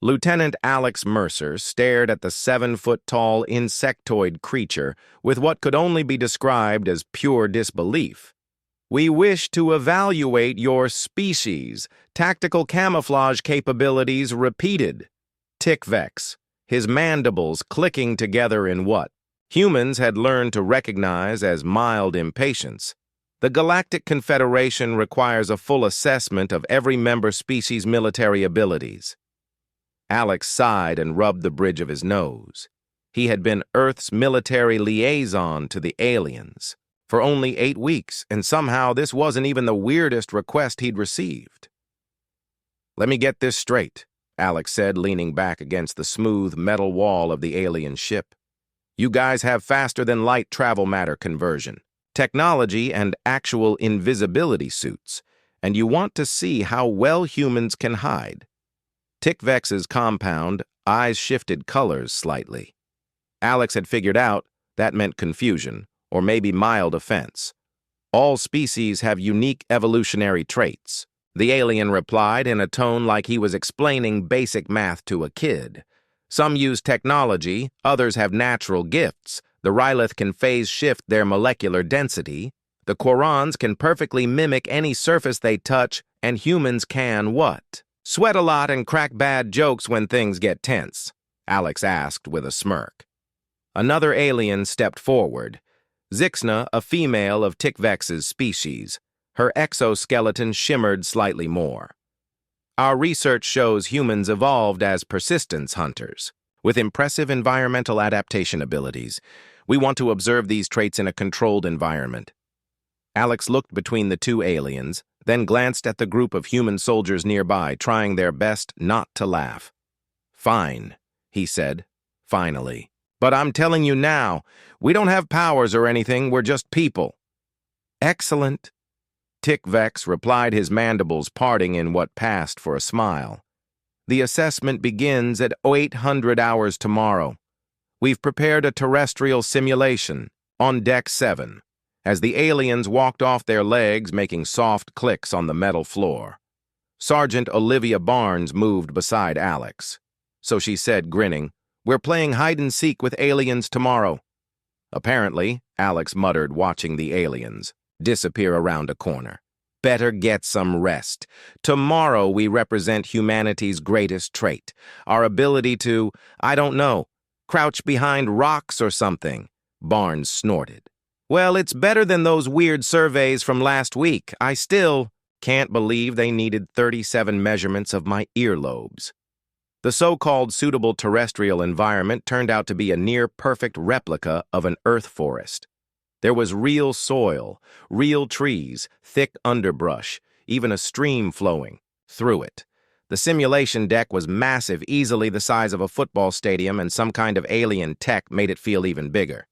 Lieutenant Alex Mercer stared at the 7-foot-tall insectoid creature with what could only be described as pure disbelief. "We wish to evaluate your species, tactical camouflage capabilities repeated." Tickvex, his mandibles clicking together in what humans had learned to recognize as mild impatience. The Galactic Confederation requires a full assessment of every member species' military abilities. Alex sighed and rubbed the bridge of his nose. He had been Earth's military liaison to the aliens for only 8 weeks, and somehow this wasn't even the weirdest request he'd received. "Let me get this straight," Alex said, leaning back against the smooth metal wall of the alien ship. "You guys have faster-than-light travel matter conversion, technology, and actual invisibility suits, and you want to see how well humans can hide." Tickvex's compound eyes shifted colors slightly. Alex had figured out that meant confusion, or maybe mild offense. "All species have unique evolutionary traits," the alien replied in a tone like he was explaining basic math to a kid. "Some use technology, others have natural gifts. The Rylith can phase shift their molecular density. The Quorans can perfectly mimic any surface they touch, and humans can what? Sweat a lot and crack bad jokes when things get tense," Alex asked with a smirk. Another alien stepped forward. Zixna, a female of Tickvex's species. Her exoskeleton shimmered slightly more. "Our research shows humans evolved as persistence hunters, with impressive environmental adaptation abilities. We want to observe these traits in a controlled environment." Alex looked between the two aliens, then glanced at the group of human soldiers nearby, trying their best not to laugh. "Fine," he said, finally. "But I'm telling you now, we don't have powers or anything, we're just people." "Excellent," Tickvex replied, his mandibles parting in what passed for a smile. "The assessment begins at 800 hours tomorrow. We've prepared a terrestrial simulation on Deck 7. As the aliens walked off their legs, making soft clicks on the metal floor. Sergeant Olivia Barnes moved beside Alex. So she said, grinning, "We're playing hide-and-seek with aliens tomorrow." "Apparently," Alex muttered, watching the aliens disappear around a corner. "Better get some rest. Tomorrow we represent humanity's greatest trait, our ability to, I don't know, crouch behind rocks or something." Barnes snorted. "Well, it's better than those weird surveys from last week. I still can't believe they needed 37 measurements of my earlobes." The so-called suitable terrestrial environment turned out to be a near-perfect replica of an Earth forest. There was real soil, real trees, thick underbrush, even a stream flowing through it. The simulation deck was massive, easily the size of a football stadium, and some kind of alien tech made it feel even bigger.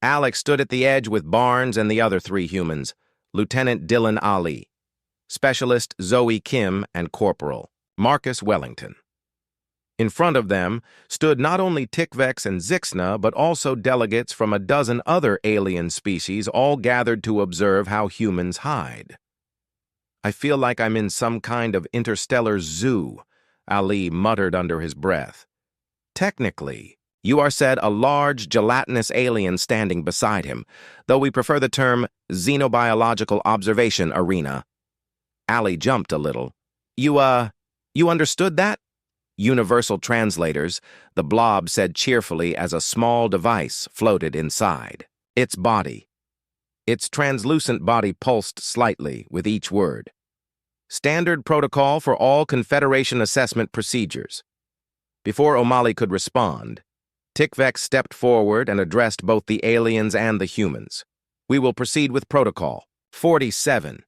Alex stood at the edge with Barnes and the other 3 humans, Lieutenant Dylan Ali, Specialist Zoe Kim, and Corporal Marcus Wellington. In front of them stood not only Tickvex and Zixna, but also delegates from a dozen other alien species, all gathered to observe how humans hide. "I feel like I'm in some kind of interstellar zoo," Ali muttered under his breath. "Technically, you are said a large, gelatinous alien standing beside him, though we prefer the term xenobiological observation arena." Ali jumped a little. You understood that?" "Universal translators," the blob said cheerfully as a small device floated inside. Its body. Its translucent body pulsed slightly with each word. "Standard protocol for all Confederation assessment procedures." Before O'Malley could respond, Tickvex stepped forward and addressed both the aliens and the humans. "We will proceed with Protocol 47.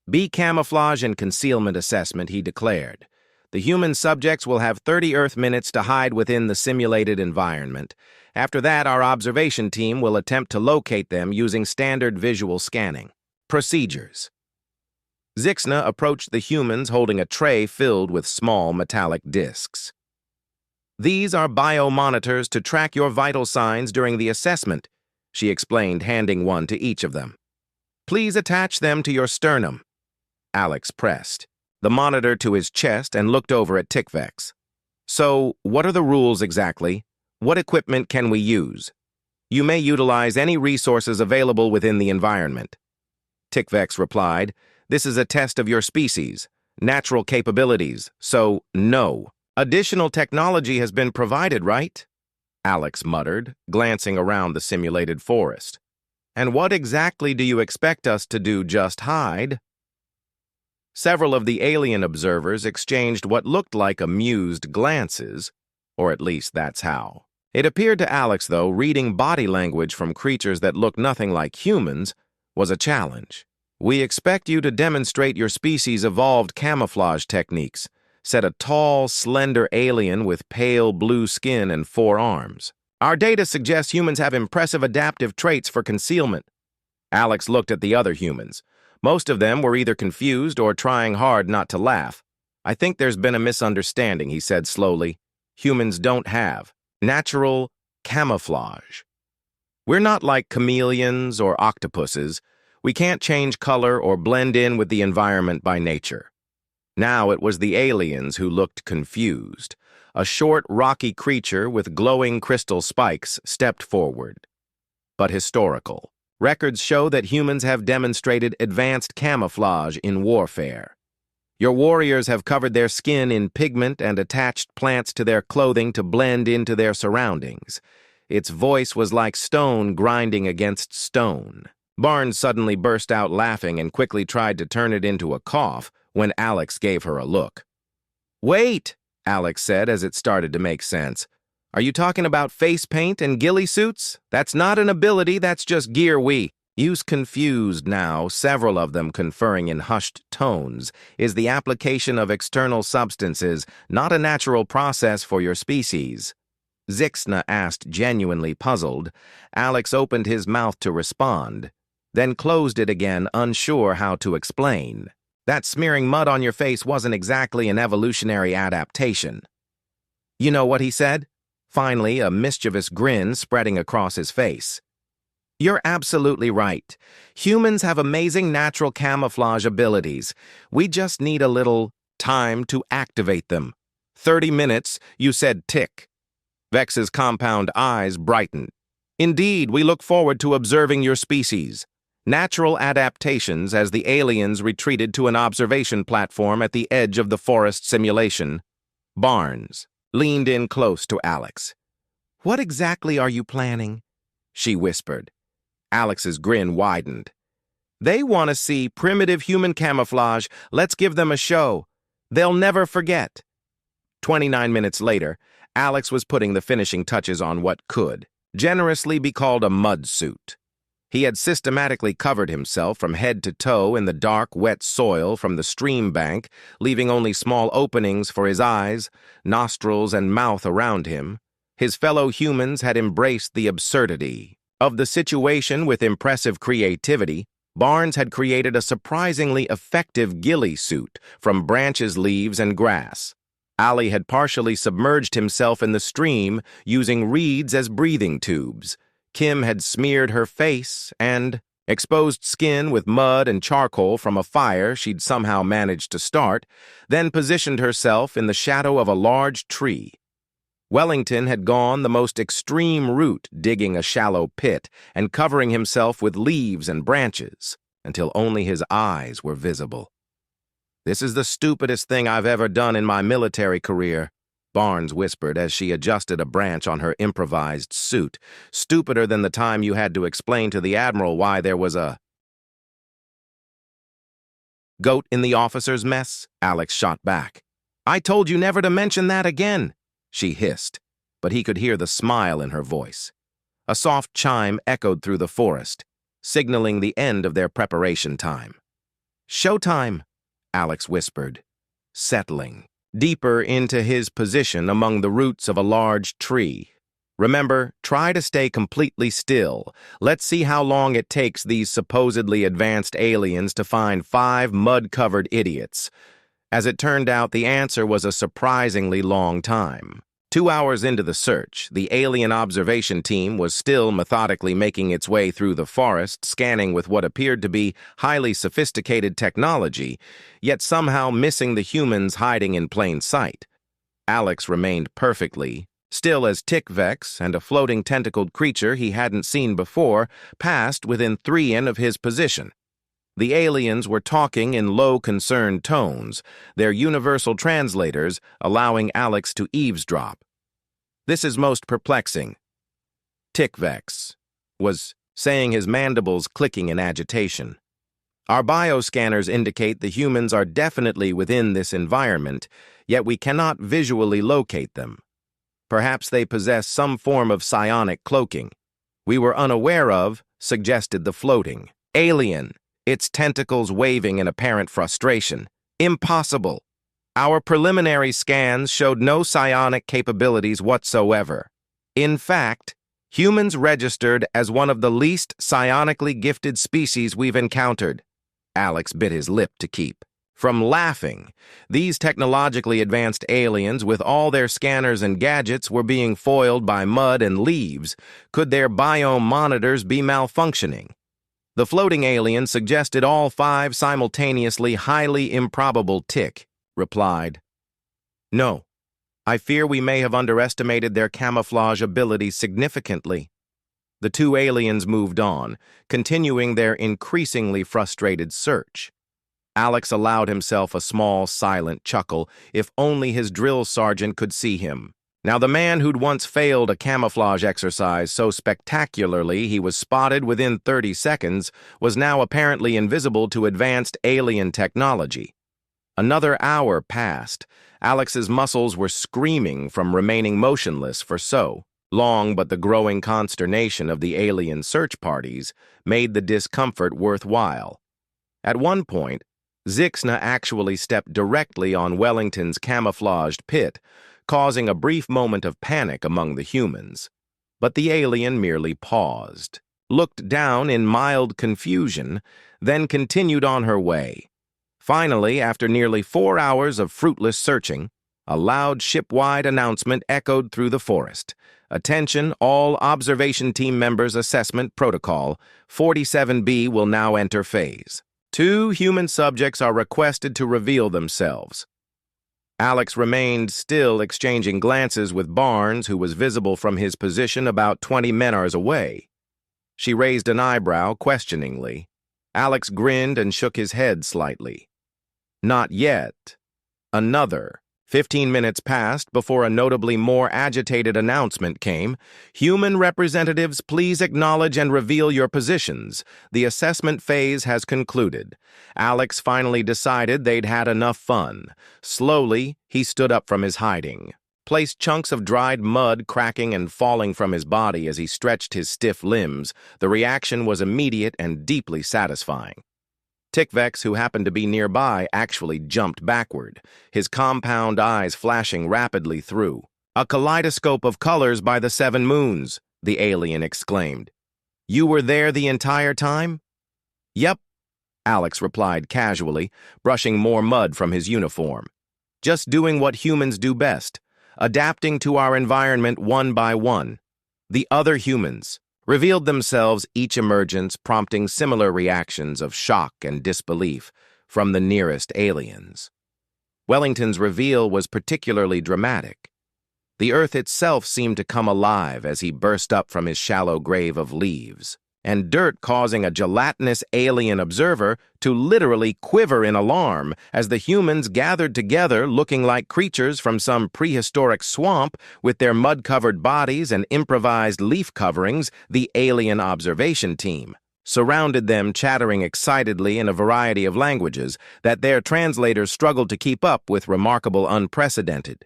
B camouflage and concealment assessment," he declared. "The human subjects will have 30 Earth minutes to hide within the simulated environment. After that, our observation team will attempt to locate them using standard visual scanning. Procedures." Zixna approached the humans holding a tray filled with small metallic discs. "These are biomonitors to track your vital signs during the assessment," she explained, handing one to each of them. "Please attach them to your sternum." Alex pressed the monitor to his chest and looked over at Tickvex. So, what are the rules exactly? What equipment can we use? You may utilize any resources available within the environment. Tikvex replied, "This is a test of your species, natural capabilities, so no. Additional technology has been provided, right?" Alex muttered, glancing around the simulated forest. "And what exactly do you expect us to do, just hide?" Several of the alien observers exchanged what looked like amused glances, or at least that's how. It appeared to Alex, though, reading body language from creatures that looked nothing like humans was a challenge. "We expect you to demonstrate your species' evolved camouflage techniques," said a tall, slender alien with pale blue skin and 4 arms. "Our data suggests humans have impressive adaptive traits for concealment." Alex looked at the other humans. Most of them were either confused or trying hard not to laugh. "I think there's been a misunderstanding," he said slowly. "Humans don't have natural camouflage. We're not like chameleons or octopuses. We can't change color or blend in with the environment by nature." Now it was the aliens who looked confused. A short, rocky creature with glowing crystal spikes stepped forward. "But historical. Records show that humans have demonstrated advanced camouflage in warfare. Your warriors have covered their skin in pigment and attached plants to their clothing to blend into their surroundings." Its voice was like stone grinding against stone. Barnes suddenly burst out laughing and quickly tried to turn it into a cough when Alex gave her a look. "Wait," Alex said as it started to make sense. "Are you talking about face paint and ghillie suits? That's not an ability, that's just gear we use." Confused now, several of them conferring in hushed tones, "is the application of external substances, not a natural process for your species." Zixna asked, genuinely puzzled. Alex opened his mouth to respond, then closed it again, unsure how to explain. "That smearing mud on your face wasn't exactly an evolutionary adaptation." "You know what he said?" Finally, a mischievous grin spreading across his face. "You're absolutely right. Humans have amazing natural camouflage abilities. We just need a little time to activate them." 30 minutes, you said tick. Vex's compound eyes brightened. "Indeed, we look forward to observing your species." Natural adaptations as the aliens retreated to an observation platform at the edge of the forest simulation. Barnes leaned in close to Alex. "What exactly are you planning?" she whispered. Alex's grin widened. "They want to see primitive human camouflage. Let's give them a show. They'll never forget." 29 minutes later, Alex was putting the finishing touches on what could generously be called a mud suit. He had systematically covered himself from head to toe in the dark, wet soil from the stream bank, leaving only small openings for his eyes, nostrils, and mouth around him. His fellow humans had embraced the absurdity of the situation with impressive creativity. Barnes had created a surprisingly effective ghillie suit from branches, leaves, and grass. Ali had partially submerged himself in the stream using reeds as breathing tubes. Kim had smeared her face and exposed skin with mud and charcoal from a fire she'd somehow managed to start, then positioned herself in the shadow of a large tree. Wellington had gone the most extreme route, digging a shallow pit and covering himself with leaves and branches until only his eyes were visible. "This is the stupidest thing I've ever done in my military career," Barnes whispered as she adjusted a branch on her improvised suit. "Stupider than the time you had to explain to the Admiral why there was a goat in the officer's mess," Alex shot back. "I told you never to mention that again," she hissed, but he could hear the smile in her voice. A soft chime echoed through the forest, signaling the end of their preparation time. "Showtime," Alex whispered, settling deeper into his position among the roots of a large tree. "Remember, try to stay completely still. Let's see how long it takes these supposedly advanced aliens to find 5 mud-covered idiots." As it turned out, the answer was a surprisingly long time. 2 hours into the search, the alien observation team was still methodically making its way through the forest, scanning with what appeared to be highly sophisticated technology, yet somehow missing the humans hiding in plain sight. Alex remained perfectly still as Tick-Vex and a floating tentacled creature he hadn't seen before passed within 3 in of his position. The aliens were talking in low, concerned tones, their universal translators allowing Alex to eavesdrop. "This is most perplexing," Tick-Vex was saying, his mandibles clicking in agitation. "Our bioscanners indicate the humans are definitely within this environment, yet we cannot visually locate them. Perhaps they possess some form of psionic cloaking we were unaware of," suggested the floating alien, its tentacles waving in apparent frustration. "Impossible. Our preliminary scans showed no psionic capabilities whatsoever. In fact, humans registered as one of the least psionically gifted species we've encountered." Alex bit his lip to keep from laughing. These technologically advanced aliens, with all their scanners and gadgets, were being foiled by mud and leaves. Could their biome monitors be malfunctioning? The floating alien suggested all 5 simultaneously, highly improbable. Tick replied, "No, I fear we may have underestimated their camouflage abilities significantly." The 2 aliens moved on, continuing their increasingly frustrated search. Alex allowed himself a small, silent chuckle. If only his drill sergeant could see him. Now, the man who'd once failed a camouflage exercise so spectacularly he was spotted within 30 seconds was now apparently invisible to advanced alien technology. Another hour passed. Alex's muscles were screaming from remaining motionless for so long, but the growing consternation of the alien search parties made the discomfort worthwhile. At one point, Zixna actually stepped directly on Wellington's camouflaged pit, causing a brief moment of panic among the humans. But the alien merely paused, looked down in mild confusion, then continued on her way. Finally, after nearly 4 hours of fruitless searching, a loud ship-wide announcement echoed through the forest. "Attention, all observation team members, assessment protocol. 47B will now enter phase. 2 human subjects are requested to reveal themselves." Alex remained still, exchanging glances with Barnes, who was visible from his position about 20 menars away. She raised an eyebrow questioningly. Alex grinned and shook his head slightly. "Not yet." Another 15 minutes passed before a notably more agitated announcement came. "Human representatives, please acknowledge and reveal your positions. The assessment phase has concluded." Alex finally decided they'd had enough fun. Slowly, he stood up from his hiding, placed chunks of dried mud cracking and falling from his body as he stretched his stiff limbs. The reaction was immediate and deeply satisfying. Tick-Vex, who happened to be nearby, actually jumped backward, his compound eyes flashing rapidly through. "A kaleidoscope of colors by the 7 moons, the alien exclaimed. "You were there the entire time?" "Yep," Alex replied casually, brushing more mud from his uniform. "Just doing what humans do best, adapting to our environment one by one." The other humans revealed themselves each emergence, prompting similar reactions of shock and disbelief from the nearest aliens. Wellington's reveal was particularly dramatic. The earth itself seemed to come alive as he burst up from his shallow grave of leaves and dirt, causing a gelatinous alien observer to literally quiver in alarm as the humans gathered together, looking like creatures from some prehistoric swamp with their mud-covered bodies and improvised leaf coverings. The alien observation team surrounded them, chattering excitedly in a variety of languages that their translators struggled to keep up with. Remarkable, unprecedented.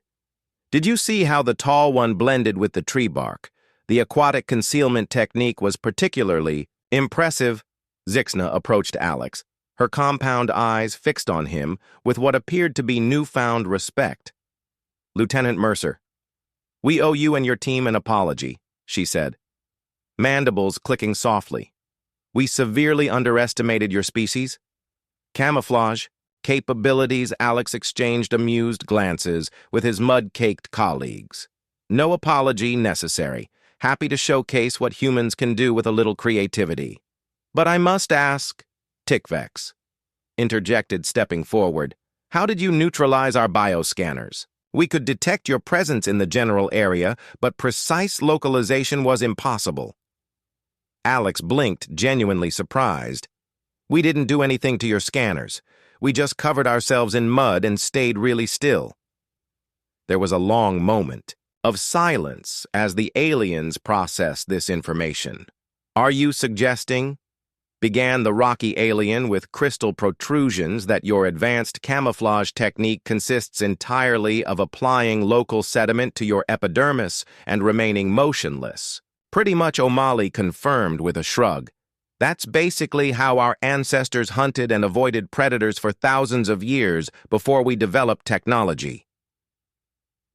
"Did you see how the tall one blended with the tree bark? The aquatic concealment technique was particularly impressive." Zixna approached Alex, her compound eyes fixed on him with what appeared to be newfound respect. "Lieutenant Mercer, we owe you and your team an apology," she said, mandibles clicking softly. "We severely underestimated your species. Camouflage capabilities." Alex exchanged amused glances with his mud-caked colleagues. "No apology necessary. Happy to showcase what humans can do with a little creativity. But I must ask," Tick-Vex interjected, stepping forward, "how did you neutralize our bioscanners?" We could detect your presence in the general area, but precise localization was impossible. Alex blinked, genuinely surprised. We didn't do anything to your scanners. We just covered ourselves in mud and stayed really still. There was a long moment of silence as the aliens processed this information. Are you suggesting, began the rocky alien with crystal protrusions, that your advanced camouflage technique consists entirely of applying local sediment to your epidermis and remaining motionless? Pretty much, O'Malley confirmed with a shrug. That's basically how our ancestors hunted and avoided predators for thousands of years before we developed technology.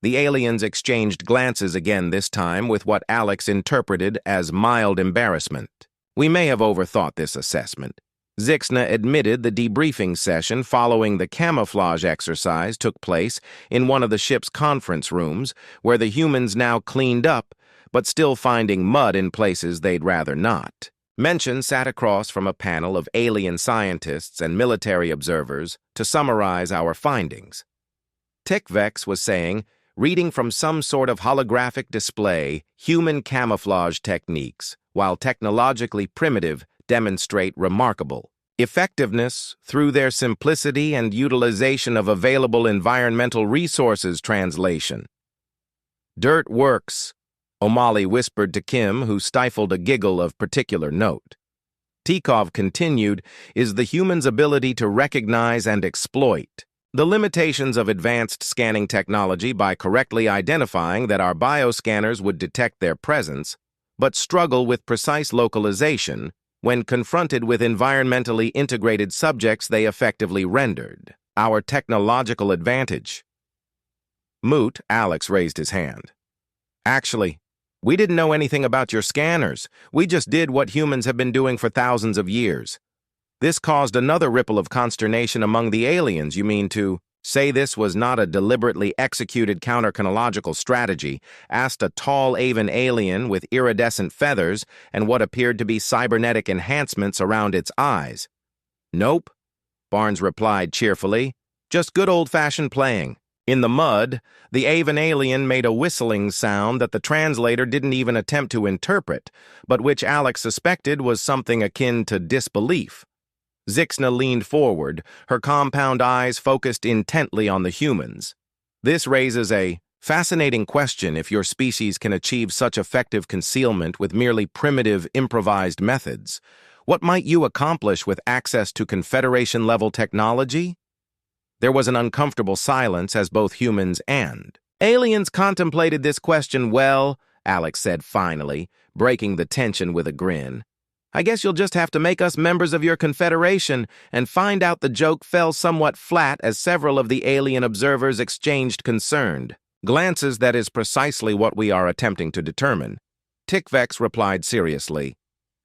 The aliens exchanged glances again, this time with what Alex interpreted as mild embarrassment. We may have overthought this assessment. Zixna admitted the debriefing session following the camouflage exercise took place in one of the ship's conference rooms, where the humans now cleaned up, but still finding mud in places they'd rather not. Mention sat across from a panel of alien scientists and military observers to summarize our findings. Tikvex was saying, reading from some sort of holographic display, human camouflage techniques, while technologically primitive, demonstrate remarkable effectiveness through their simplicity and utilization of available environmental resources. Translation. Dirt works, O'Malley whispered to Kim, who stifled a giggle of particular note. Tikov continued, is the human's ability to recognize and exploit the limitations of advanced scanning technology by correctly identifying that our bioscanners would detect their presence, but struggle with precise localization when confronted with environmentally integrated subjects they effectively rendered. Our technological advantage. Moot, Alex raised his hand. Actually, we didn't know anything about your scanners. We just did what humans have been doing for thousands of years. This caused another ripple of consternation among the aliens. You mean to say this was not a deliberately executed counter-chronological strategy? Asked a tall Avan alien with iridescent feathers and what appeared to be cybernetic enhancements around its eyes. Nope, Barnes replied cheerfully. Just good old-fashioned playing. In the mud, the Avan alien made a whistling sound that the translator didn't even attempt to interpret, but which Alex suspected was something akin to disbelief. Zixna leaned forward, her compound eyes focused intently on the humans. This raises a fascinating question. If your species can achieve such effective concealment with merely primitive, improvised methods, what might you accomplish with access to Confederation-level technology? There was an uncomfortable silence as both humans and aliens contemplated this question. Well, Alex said finally, breaking the tension with a grin. I guess you'll just have to make us members of your confederation and find out. The joke fell somewhat flat as several of the alien observers exchanged concerned glances. That is precisely what we are attempting to determine. Tikvex replied seriously.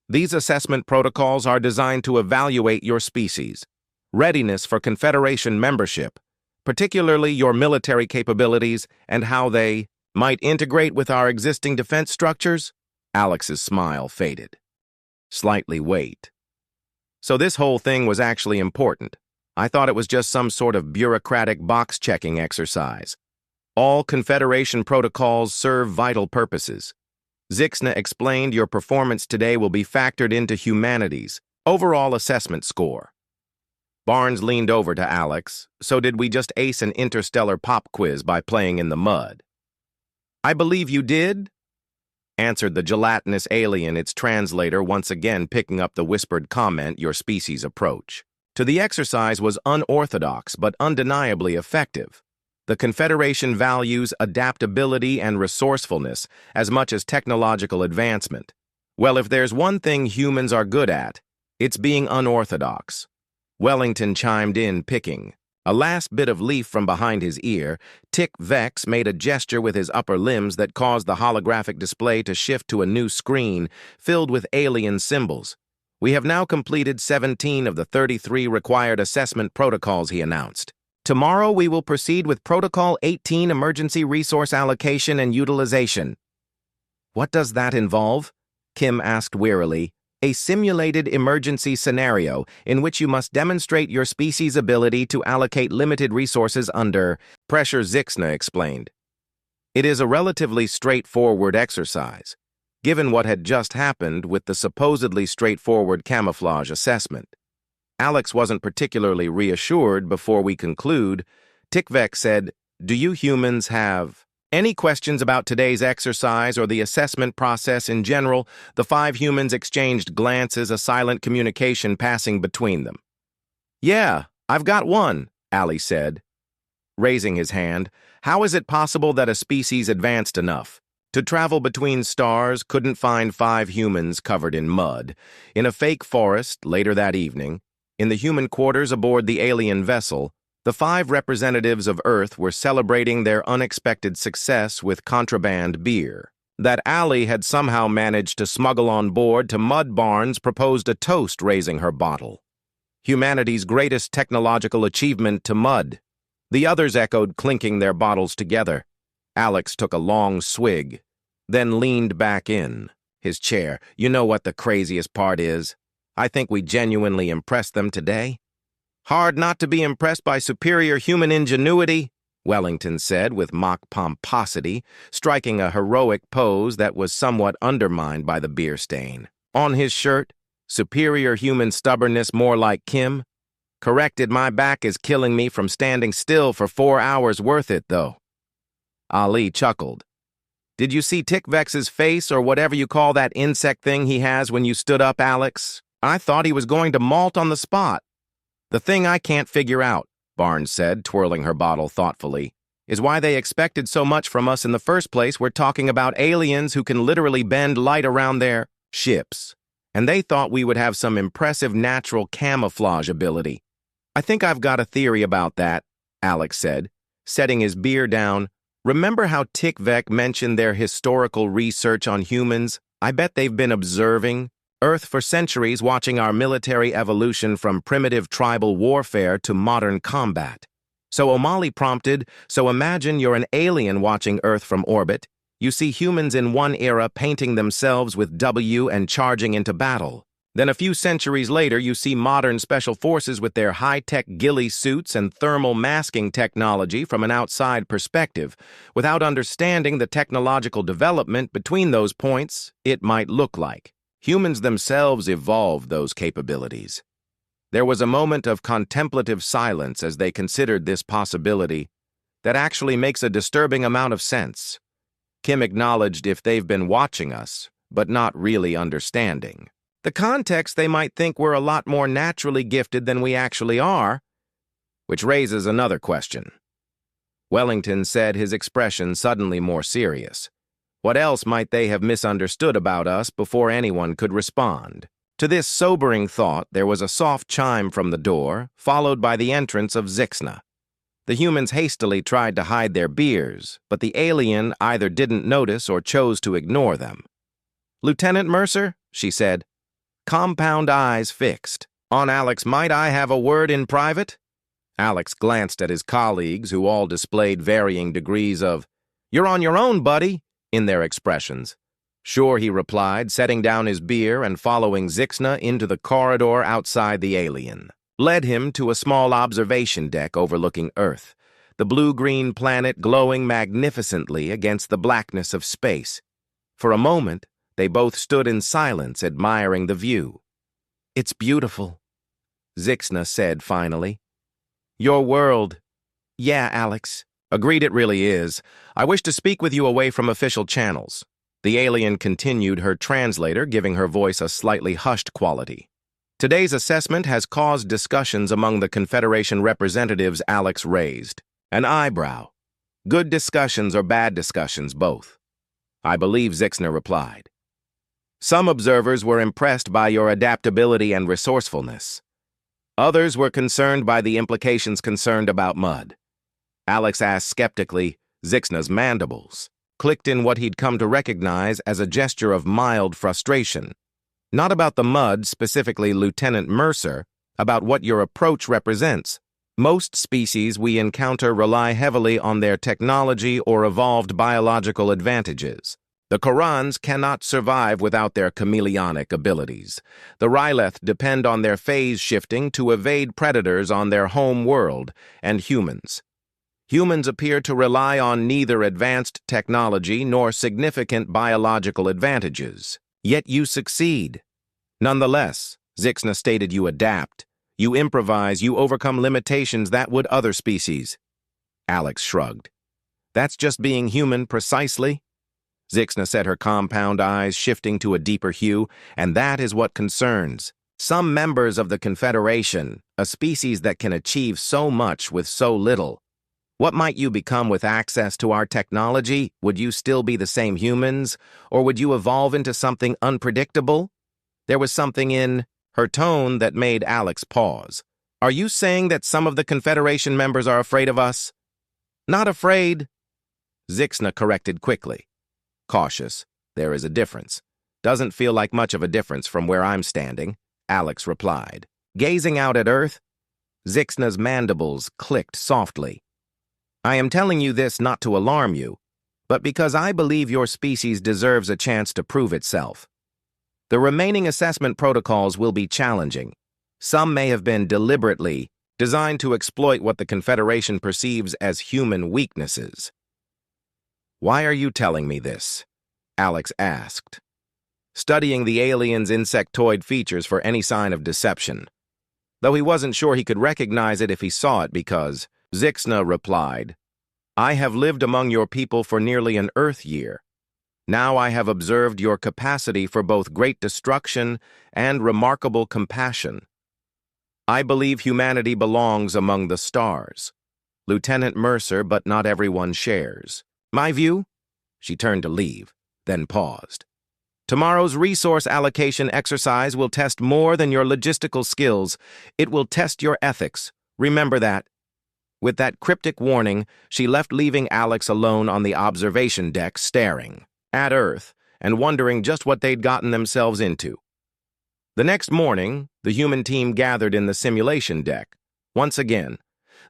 These assessment protocols are designed to evaluate your species' readiness for Confederation membership, particularly your military capabilities and how they might integrate with our existing defense structures. Alex's smile faded. Slightly wait. So this whole thing was actually important. I thought it was just some sort of bureaucratic box-checking exercise. All Confederation protocols serve vital purposes. Zixna explained your performance today will be factored into humanity's overall assessment score. Barnes leaned over to Alex. So did we just ace an interstellar pop quiz by playing in the mud? I believe you did, answered the gelatinous alien, its translator once again picking up the whispered comment. Your species' approach to the exercise was unorthodox but undeniably effective. The Confederation values adaptability and resourcefulness as much as technological advancement. Well, if there's one thing humans are good at, it's being unorthodox. Wellington chimed in, picking a last bit of leaf from behind his ear. Tikvex made a gesture with his upper limbs that caused the holographic display to shift to a new screen filled with alien symbols. We have now completed 17 of the 33 required assessment protocols, he announced. Tomorrow we will proceed with Protocol 18, Emergency Resource Allocation and Utilization. What does that involve? Kim asked wearily. a simulated emergency scenario in which you must demonstrate your species' ability to allocate limited resources under pressure, Zixna explained. It is a relatively straightforward exercise, given what had just happened with the supposedly straightforward camouflage assessment. Alex wasn't particularly reassured before we conclude. Tikvek said, "Do you humans have any questions about today's exercise or the assessment process in general?" The 5 humans exchanged glances, a silent communication passing between them. "Yeah, I've got one," Ali said, raising his hand. "How is it possible that a species advanced enough to travel between stars couldn't find 5 humans covered in mud in a fake forest later that evening? In the human quarters aboard the alien vessel, the 5 representatives of Earth were celebrating their unexpected success with contraband beer that Ali had somehow managed to smuggle on board. To Mud Barnes proposed a toast, raising her bottle. Humanity's greatest technological achievement to Mud. The others echoed, clinking their bottles together. Alex took a long swig, then leaned back in his chair. "You know what the craziest part is? I think we genuinely impressed them today." "Hard not to be impressed by superior human ingenuity," Wellington said with mock pomposity, striking a heroic pose that was somewhat undermined by the beer stain on his shirt. "Superior human stubbornness, more like Kim. Corrected, my back is killing me from standing still for 4 hours. Worth it, though." Ali chuckled. "Did you see Tikvex's face, or whatever you call that insect thing he has when you stood up, Alex? I thought he was going to molt on the spot." "The thing I can't figure out," Barnes said, twirling her bottle thoughtfully, "is why they expected so much from us in the first place. We're talking about aliens who can literally bend light around their ships, and they thought we would have some impressive natural camouflage ability." "I think I've got a theory about that," Alex said, setting his beer down. "Remember how Tikvek mentioned their historical research on humans? I bet they've been observing Earth for centuries, watching our military evolution from primitive tribal warfare to modern combat." So O'Malley prompted, "So imagine you're an alien watching Earth from orbit. You see humans in one era painting themselves with W and charging into battle. Then a few centuries later, you see modern special forces with their high-tech ghillie suits and thermal masking technology from an outside perspective. Without understanding the technological development between those points, it might look like humans themselves evolved those capabilities." There was a moment of contemplative silence as they considered this possibility that actually makes a disturbing amount of sense. Kim acknowledged, "If they've been watching us, but not really understanding the context, they might think we're a lot more naturally gifted than we actually are." Which raises another question. Wellington said, his expression suddenly more serious. "What else might they have misunderstood about us before anyone could respond?" To this sobering thought, there was a soft chime from the door, followed by the entrance of Zixna. The humans hastily tried to hide their beers, but the alien either didn't notice or chose to ignore them. "Lieutenant Mercer," she said, compound eyes fixed on Alex. "Might I have a word in private?" Alex glanced at his colleagues, who all displayed varying degrees of "You're on your own, buddy," in their expressions. "Sure," he replied, setting down his beer and following Zixna into the corridor outside. The alien led him to a small observation deck overlooking Earth, the blue-green planet glowing magnificently against the blackness of space. For a moment, they both stood in silence, admiring the view. "It's beautiful," Zixna said finally. "Your world." "Yeah, Alex." "Agreed, it really is. I wish to speak with you away from official channels." The alien continued, her translator giving her voice a slightly hushed quality. "Today's assessment has caused discussions among the Confederation representatives." Alex raised an eyebrow. "Good discussions or bad discussions, both?" "I believe," Zixna replied. "Some observers were impressed by your adaptability and resourcefulness. Others were concerned by the implications concerned about Mud." Alex asked skeptically. Zixna's mandibles clicked in what he'd come to recognize as a gesture of mild frustration. "Not about the Mud, specifically, Lieutenant Mercer, about what your approach represents. Most species we encounter rely heavily on their technology or evolved biological advantages. The Korans cannot survive without their chameleonic abilities. The Ryleth depend on their phase shifting to evade predators on their home world and humans. Humans appear to rely on neither advanced technology nor significant biological advantages. Yet you succeed. Nonetheless, Zixna stated, you adapt. You improvise, you overcome limitations that would other species. Alex shrugged. That's just being human, precisely. Zixna said, her compound eyes shifting to a deeper hue, and that is what concerns. Some members of the Confederation, a species that can achieve so much with so little. What might you become with access to our technology? Would you still be the same humans, or would you evolve into something unpredictable? There was something in her tone that made Alex pause. Are you saying that some of the Confederation members are afraid of us? Not afraid, Zixna corrected quickly. Cautious, there is a difference. Doesn't feel like much of a difference from where I'm standing, Alex replied. Gazing out at Earth, Zixna's mandibles clicked softly. I am telling you this not to alarm you, but because I believe your species deserves a chance to prove itself. The remaining assessment protocols will be challenging. Some may have been deliberately designed to exploit what the Confederation perceives as human weaknesses. Why are you telling me this? Alex asked, studying the alien's insectoid features for any sign of deception, though he wasn't sure he could recognize it if he saw it because, Zixna replied, I have lived among your people for nearly an Earth year. Now I have observed your capacity for both great destruction and remarkable compassion. I believe humanity belongs among the stars. Lieutenant Mercer, but not everyone shares. My view? She turned to leave, then paused. Tomorrow's resource allocation exercise will test more than your logistical skills. It will test your ethics. Remember that. With that cryptic warning, she left, leaving Alex alone on the observation deck, staring at Earth and wondering just what they'd gotten themselves into. The next morning, the human team gathered in the simulation deck, once again.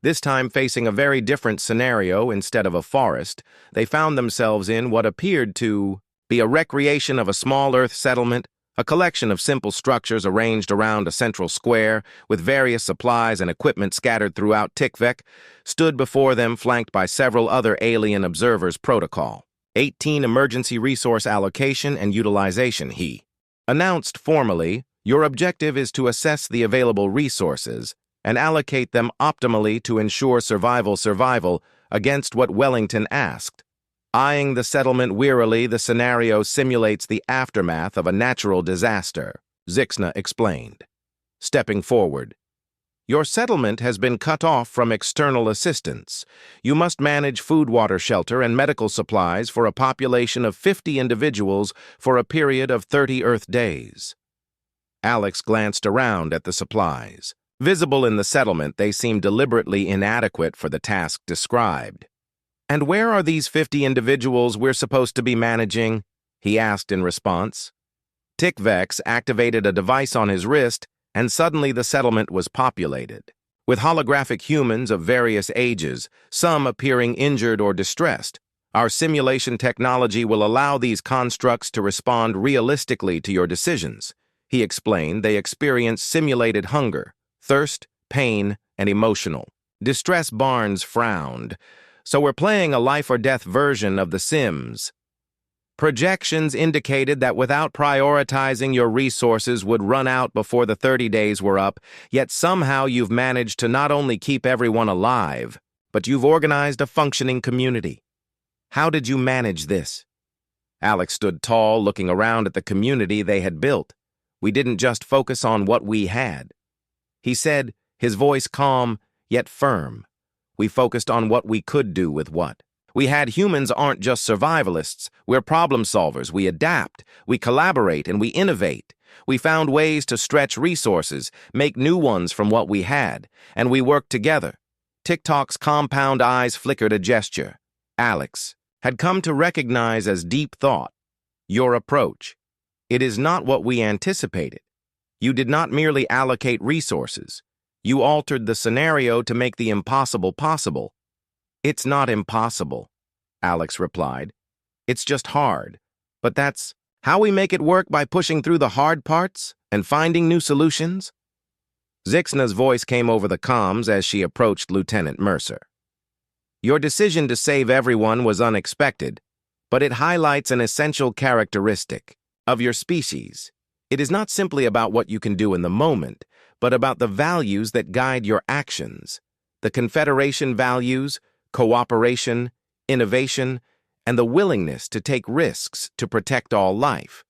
This time facing a very different scenario. Instead of a forest, they found themselves in what appeared to be a recreation of a small Earth settlement, a collection of simple structures arranged around a central square, with various supplies and equipment scattered throughout. Tikvek stood before them, flanked by several other alien observers. Protocol 18 Emergency Resource Allocation and Utilization. He announced formally, your objective is to assess the available resources and allocate them optimally to ensure survival against what Wellington asked. Eyeing the settlement wearily, the scenario simulates the aftermath of a natural disaster, Zixna explained. Stepping forward, your settlement has been cut off from external assistance. You must manage food, water, shelter, and medical supplies for a population of 50 individuals for a period of 30 Earth days. Alex glanced around at the supplies. Visible in the settlement, they seemed deliberately inadequate for the task described. And where are these 50 individuals we're supposed to be managing? He asked in response. Tikvex activated a device on his wrist, and suddenly the settlement was populated, with holographic humans of various ages, some appearing injured or distressed. Our simulation technology will allow these constructs to respond realistically to your decisions. He explained. They experience simulated hunger, thirst, pain, and emotional distress. Barnes frowned. So we're playing a life-or-death version of The Sims. Projections indicated that without prioritizing, your resources would run out before the 30 days were up, yet somehow you've managed to not only keep everyone alive, but you've organized a functioning community. How did you manage this? Alex stood tall, looking around at the community they had built. We didn't just focus on what we had. He said, his voice calm, yet firm. We focused on what we could do with what we had. Humans aren't just survivalists. We're problem solvers. We adapt, we collaborate, and we innovate. We found ways to stretch resources, make new ones from what we had, and we worked together. TikTok's compound eyes flickered a gesture Alex had come to recognize as deep thought. Your approach. It is not what we anticipated. You did not merely allocate resources. You altered the scenario to make the impossible possible. It's not impossible, Alex replied. It's just hard. But that's how we make it work, by pushing through the hard parts and finding new solutions? Zixna's voice came over the comms as she approached Lieutenant Mercer. Your decision to save everyone was unexpected, but it highlights an essential characteristic of your species. It is not simply about what you can do in the moment, but about the values that guide your actions. The Confederation values cooperation, innovation, and the willingness to take risks to protect all life.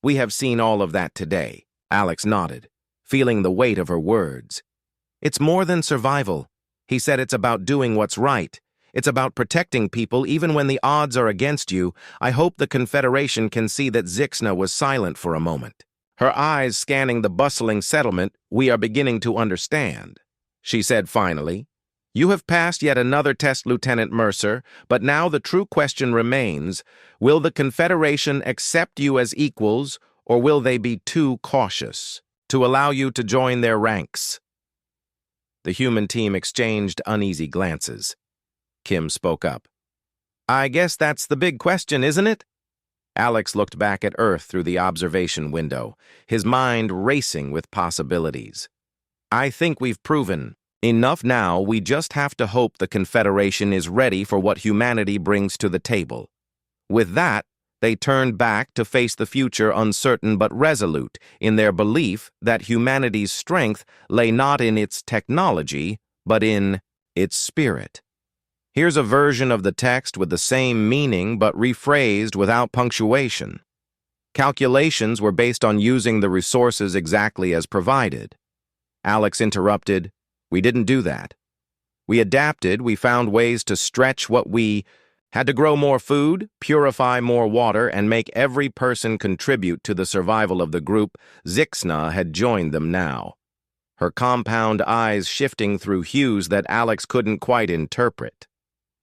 We have seen all of that today. Alex nodded, feeling the weight of her words. It's more than survival. He said it's about doing what's right. It's about protecting people even when the odds are against you. I hope the Confederation can see that. Zixna was silent for a moment, her eyes scanning the bustling settlement. We are beginning to understand, she said finally. You have passed yet another test, Lieutenant Mercer, but now the true question remains, will the Confederation accept you as equals, or will they be too cautious to allow you to join their ranks? The human team exchanged uneasy glances. Kim spoke up. I guess that's the big question, isn't it? Alex looked back at Earth through the observation window, his mind racing with possibilities. I think we've proven enough now. We just have to hope the Confederation is ready for what humanity brings to the table. With that, they turned back to face the future, uncertain but resolute in their belief that humanity's strength lay not in its technology, but in its spirit. Here's a version of the text with the same meaning but rephrased without punctuation. Calculations were based on using the resources exactly as provided. Alex interrupted. We didn't do that. We adapted. We found ways to stretch what we had to grow more food, purify more water, and make every person contribute to the survival of the group. Zixna had joined them now, her compound eyes shifting through hues that Alex couldn't quite interpret.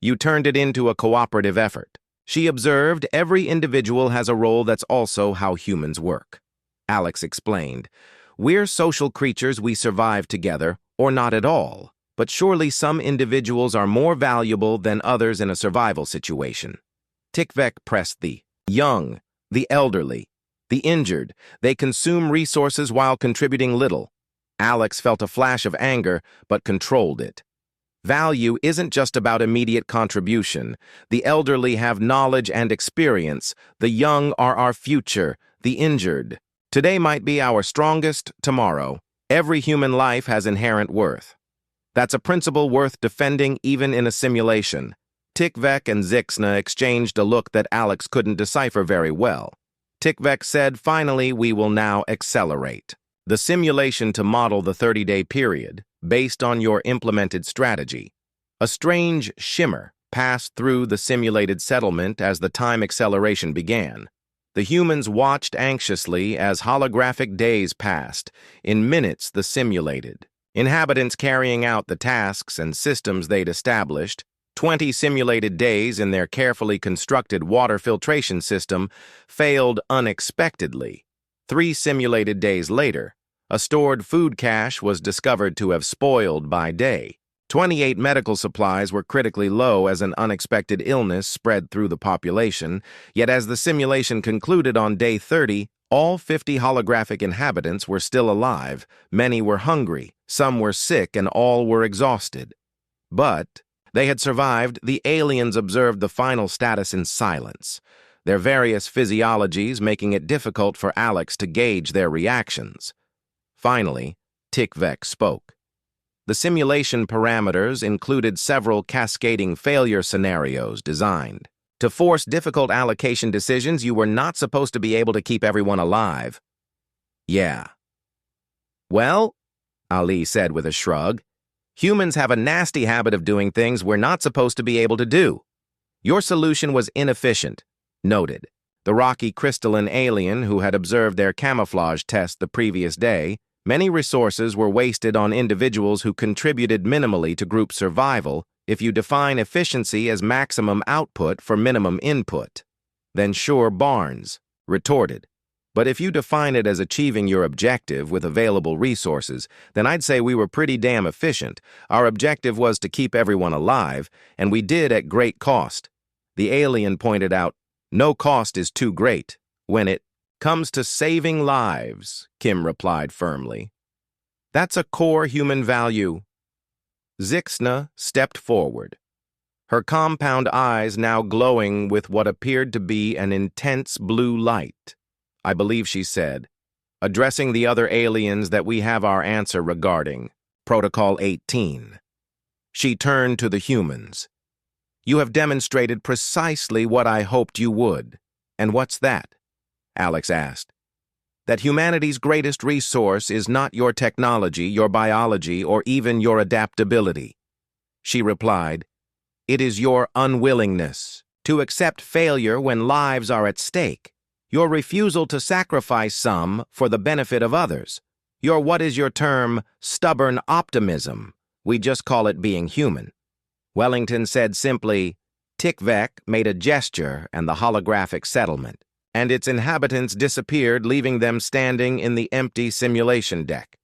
You turned it into a cooperative effort. She observed, every individual has a role. That's also how humans work. Alex explained, we're social creatures. We survive together, or not at all. But surely some individuals are more valuable than others in a survival situation. Tikvek pressed the young, the elderly, the injured. They consume resources while contributing little. Alex felt a flash of anger, but controlled it. Value isn't just about immediate contribution. The elderly have knowledge and experience. The young are our future. The injured. Today might be our strongest tomorrow. Every human life has inherent worth. That's a principle worth defending even in a simulation. Tikvek and Zixna exchanged a look that Alex couldn't decipher very well. Tikvek said, finally, we will now accelerate the simulation to model the 30-day period based on your implemented strategy. A strange shimmer passed through the simulated settlement as the time acceleration began. The humans watched anxiously as holographic days passed. In minutes, the simulated inhabitants carrying out the tasks and systems they'd established. 20 simulated days in their carefully constructed water filtration system failed unexpectedly. 3 simulated days later, a stored food cache was discovered to have spoiled by day. 28 medical supplies were critically low as an unexpected illness spread through the population, yet as the simulation concluded on day 30, all 50 holographic inhabitants were still alive. Many were hungry, some were sick, and all were exhausted. But they had survived. The aliens observed the final status in silence, their various physiologies making it difficult for Alex to gauge their reactions. Finally, Tikvek spoke. The simulation parameters included several cascading failure scenarios designed to force difficult allocation decisions. You were not supposed to be able to keep everyone alive. Yeah. Well, Ali said with a shrug, humans have a nasty habit of doing things we're not supposed to be able to do. Your solution was inefficient, noted. The rocky crystalline alien who had observed their camouflage test the previous day. Many resources were wasted on individuals who contributed minimally to group survival. If you define efficiency as maximum output for minimum input, then sure, Barnes retorted. But if you define it as achieving your objective with available resources, then I'd say we were pretty damn efficient. Our objective was to keep everyone alive, and we did at great cost. The alien pointed out, No cost is too great when it comes to saving lives, Kim replied firmly. That's a core human value. Zixna stepped forward, her compound eyes now glowing with what appeared to be an intense blue light. I believe she said, addressing the other aliens, that we have our answer regarding Protocol 18. She turned to the humans. You have demonstrated precisely what I hoped you would. And what's that? Alex asked. That humanity's greatest resource is not your technology, your biology, or even your adaptability. She replied, it is your unwillingness to accept failure when lives are at stake, your refusal to sacrifice some for the benefit of others, your what is your term, stubborn optimism. We just call it being human. Wellington said simply, Tikvek made a gesture and the holographic settlement, and its inhabitants disappeared, leaving them standing in the empty simulation deck.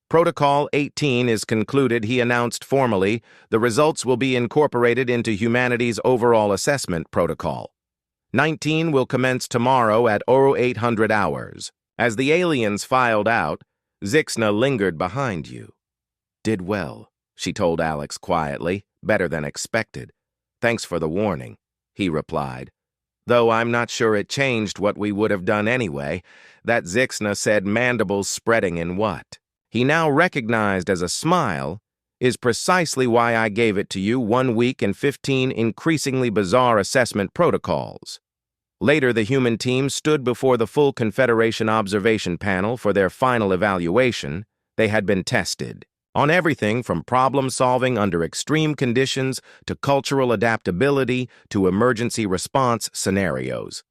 Protocol 18 is concluded, he announced formally. The results will be incorporated into humanity's overall assessment protocol. 19 will commence tomorrow at 0800 hours. As the aliens filed out, Zixna lingered behind you. Did well, she told Alex quietly, better than expected. Thanks for the warning, he replied. Though I'm not sure it changed what we would have done anyway. That Zixna said, mandibles spreading in what he now recognized as a smile, is precisely why I gave it to you 1 week and 15 increasingly bizarre assessment protocols. Later, the human team stood before the full Confederation observation panel for their final evaluation. They had been tested on everything from problem-solving under extreme conditions to cultural adaptability to emergency response scenarios.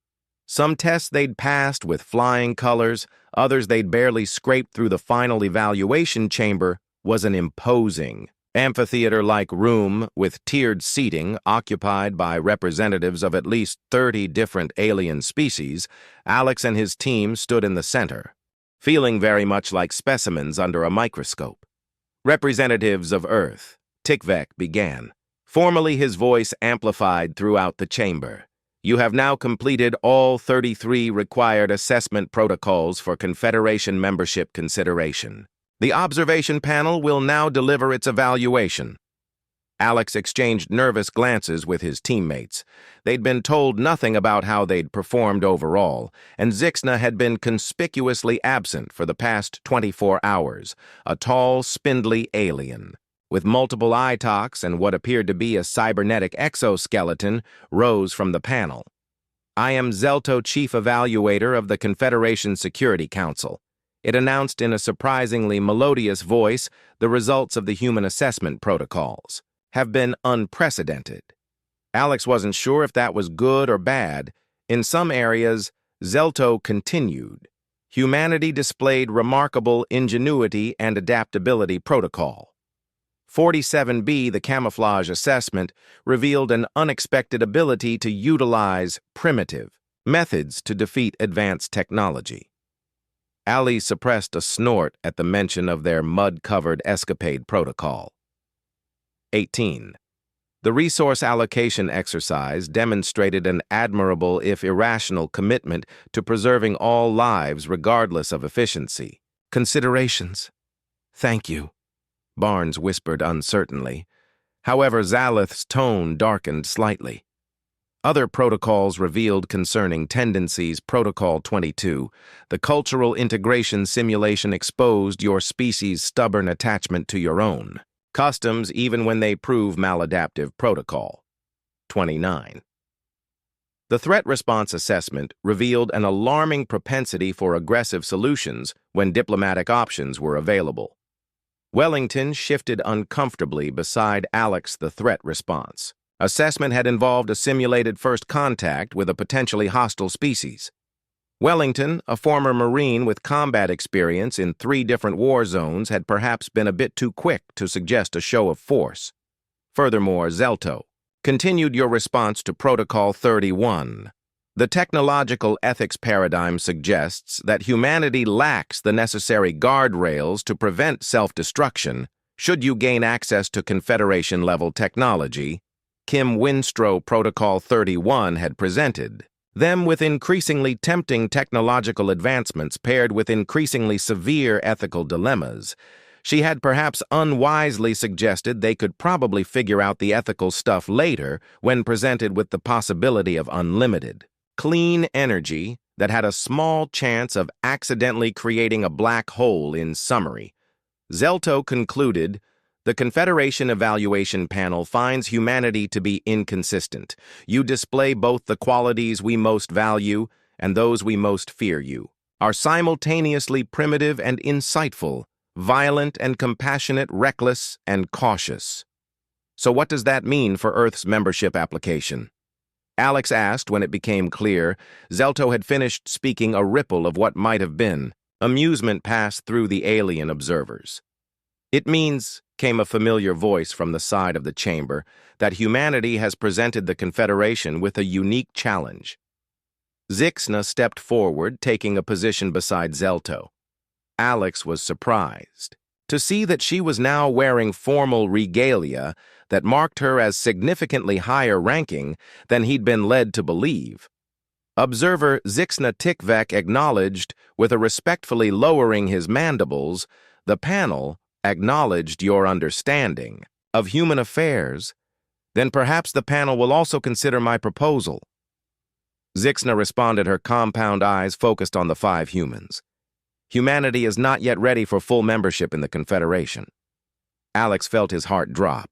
Some tests they'd passed with flying colors, others they'd barely scraped through the final evaluation chamber. Was an imposing, amphitheater-like room with tiered seating occupied by representatives of at least 30 different alien species. Alex and his team stood in the center, feeling very much like specimens under a microscope. Representatives of Earth, Tikvek began, formally, his voice amplified throughout the chamber. You have now completed all 33 required assessment protocols for Confederation membership consideration. The observation panel will now deliver its evaluation. Alex exchanged nervous glances with his teammates. They'd been told nothing about how they'd performed overall, and Zixna had been conspicuously absent for the past 24 hours, a tall, spindly alien with multiple eye talks and what appeared to be a cybernetic exoskeleton, rose from the panel. I am Zelto, Chief Evaluator of the Confederation Security Council. It announced in a surprisingly melodious voice. The results of the human assessment protocols have been unprecedented. Alex wasn't sure if that was good or bad. In some areas, Zelto continued. Humanity displayed remarkable ingenuity and adaptability protocol. 47B, the camouflage assessment, revealed an unexpected ability to utilize primitive methods to defeat advanced technology. Ali suppressed a snort at the mention of their mud-covered escapade protocol. 18. The resource allocation exercise demonstrated an admirable, if irrational, commitment to preserving all lives regardless of efficiency. Considerations. Thank you, Barnes whispered uncertainly. However, Zalith's tone darkened slightly. Other protocols revealed concerning tendencies. Protocol 22, the cultural integration simulation exposed your species' stubborn attachment to your own customs even when they prove maladaptive. Protocol 29. The threat response assessment revealed an alarming propensity for aggressive solutions when diplomatic options were available. Wellington shifted uncomfortably beside Alex. The threat response assessment had involved a simulated first contact with a potentially hostile species. Wellington, a former Marine with combat experience in 3 different war zones, had perhaps been a bit too quick to suggest a show of force. Furthermore, Zelto continued your response to Protocol 31. The technological ethics paradigm suggests that humanity lacks the necessary guardrails to prevent self-destruction should you gain access to Confederation-level technology. Kim Winstrow. Protocol 31 had presented. Them with increasingly tempting technological advancements paired with increasingly severe ethical dilemmas, she had perhaps unwisely suggested they could probably figure out the ethical stuff later when presented with the possibility of unlimited, clean energy that had a small chance of accidentally creating a black hole. In summary, Zelto concluded, the Confederation Evaluation Panel finds humanity to be inconsistent. You display both the qualities we most value and those we most fear. You are simultaneously primitive and insightful, violent and compassionate, reckless and cautious. So what does that mean for Earth's membership application? Alex asked when it became clear Zelto had finished speaking. A ripple of what might have been amusement passed through the alien observers. It means, came a familiar voice from the side of the chamber, that humanity has presented the Confederation with a unique challenge. Zixna stepped forward, taking a position beside Zelto. Alex was surprised to see that she was now wearing formal regalia that marked her as significantly higher ranking than he'd been led to believe. Observer Zixna Tikvek acknowledged, with a respectfully lowering his mandibles, the panel acknowledged your understanding of human affairs. Then perhaps the panel will also consider my proposal. Zixna responded, her compound eyes focused on the 5 humans. Humanity is not yet ready for full membership in the Confederation. Alex felt his heart drop,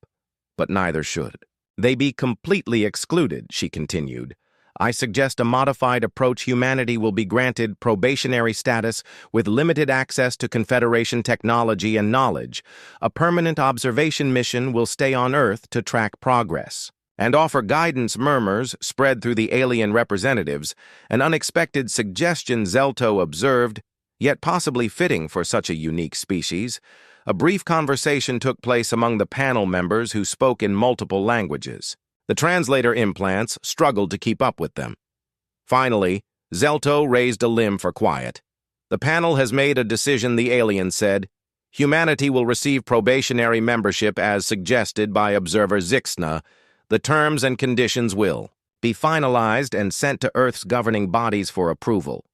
but neither should they be completely excluded, she continued. I suggest a modified approach. Humanity will be granted probationary status with limited access to Confederation technology and knowledge. A permanent observation mission will stay on Earth to track progress and offer guidance. Murmurs spread through the alien representatives, an unexpected suggestion Zelto observed, yet possibly fitting for such a unique species. A brief conversation took place among the panel members who spoke in multiple languages. The translator implants struggled to keep up with them. Finally, Zelto raised a limb for quiet. The panel has made a decision, the alien said. Humanity will receive probationary membership as suggested by observer Zixna. The terms and conditions will be finalized and sent to Earth's governing bodies for approval.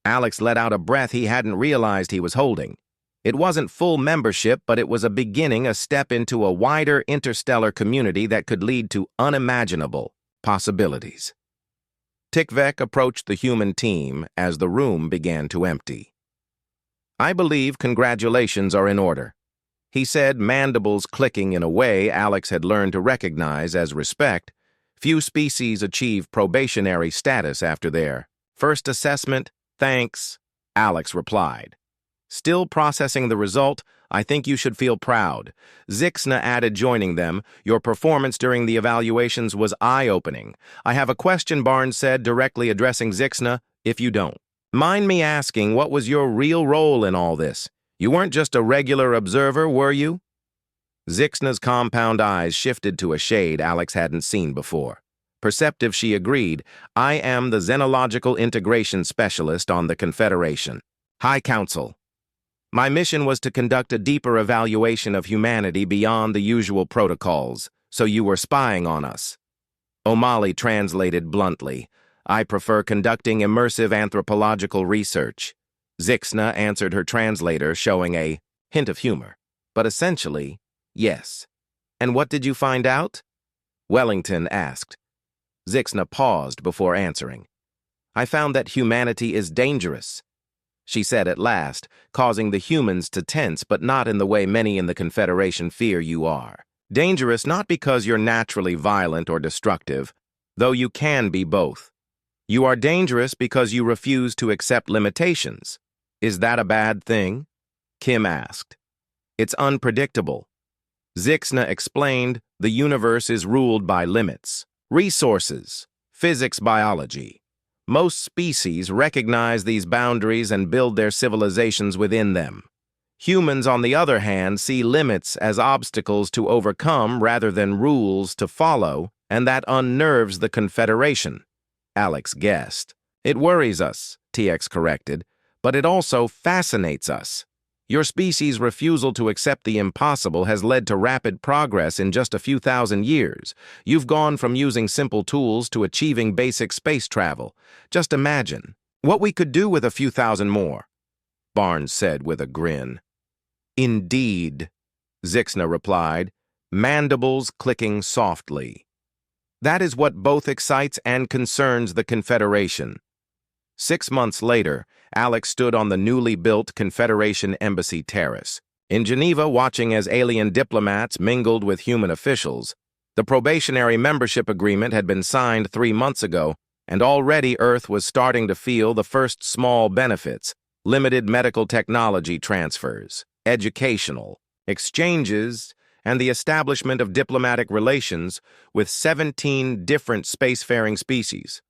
Alex let out a breath he hadn't realized he was holding. It wasn't full membership, but it was a beginning, a step into a wider interstellar community that could lead to unimaginable possibilities. Tikvek approached the human team as the room began to empty. I believe congratulations are in order, he said, mandibles clicking in a way Alex had learned to recognize as respect. Few species achieve probationary status after their first assessment. Thanks, Alex replied. Still processing the result, I think you should feel proud. Zixna added, joining them. Your performance during the evaluations was eye-opening. I have a question, Barnes said, directly addressing Zixna. If you don't mind me asking, what was your real role in all this? You weren't just a regular observer, were you? Zixna's compound eyes shifted to a shade Alex hadn't seen before. Perceptive, she agreed. I am the Xenological Integration Specialist on the Confederation. High Council. My mission was to conduct a deeper evaluation of humanity beyond the usual protocols, so you were spying on us. O'Malley translated bluntly. I prefer conducting immersive anthropological research. Zixna answered her translator, showing a hint of humor. But essentially, yes. And what did you find out? Wellington asked. Zixna paused before answering. I found that humanity is dangerous, she said at last, causing the humans to tense, but not in the way many in the Confederation fear. You are dangerous not because you're naturally violent or destructive, though you can be both. You are dangerous because you refuse to accept limitations. Is that a bad thing? Kim asked. It's unpredictable. Zixna explained, the universe is ruled by limits, resources, physics, biology. Most species recognize these boundaries and build their civilizations within them. Humans, on the other hand, see limits as obstacles to overcome rather than rules to follow, and that unnerves the Confederation. Alex guessed. It worries us, TX corrected, but it also fascinates us. Your species' refusal to accept the impossible has led to rapid progress in just a few thousand years. You've gone from using simple tools to achieving basic space travel. Just imagine what we could do with a few thousand more, Barnes said with a grin. Indeed, Zixna replied, mandibles clicking softly. That is what both excites and concerns the Confederation. 6 months later, Alex stood on the newly built Confederation Embassy terrace. In Geneva, watching as alien diplomats mingled with human officials, the probationary membership agreement had been signed 3 months ago, and already Earth was starting to feel the first small benefits: limited medical technology transfers, educational exchanges, and the establishment of diplomatic relations with 17 different spacefaring species.